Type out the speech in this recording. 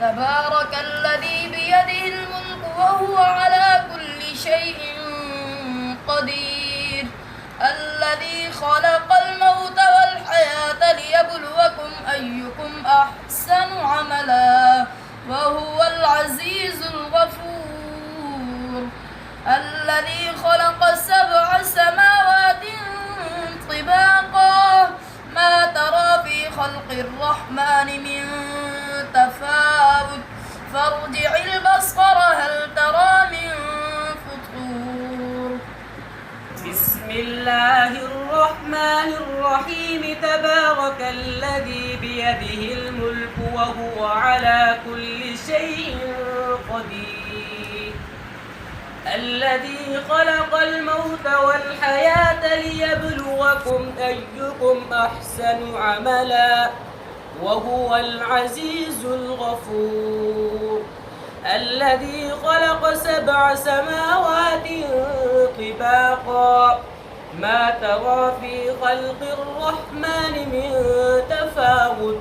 تبارك الذي بيده الملك وهو على كل شيء قدير الذي خلق الموت والحياة ليبلوكم أيكم أحسن عملا وهو العزيز الغفور الذي خلق 7 سماوات طباقا ما ترى في خلق الرحمن من تفاوت فارجع البصر هل ترى من فطور. بسم الله الرحمن الرحيم تبارك الذي بيده الملك وهو على كل شيء قدير الذي خلق الموت والحياة ليبلوكم أيكم أحسن عملا وهو العزيز الغفور الذي خلق 7 سماوات طباقا ما ترى في خلق الرحمن من تفاوت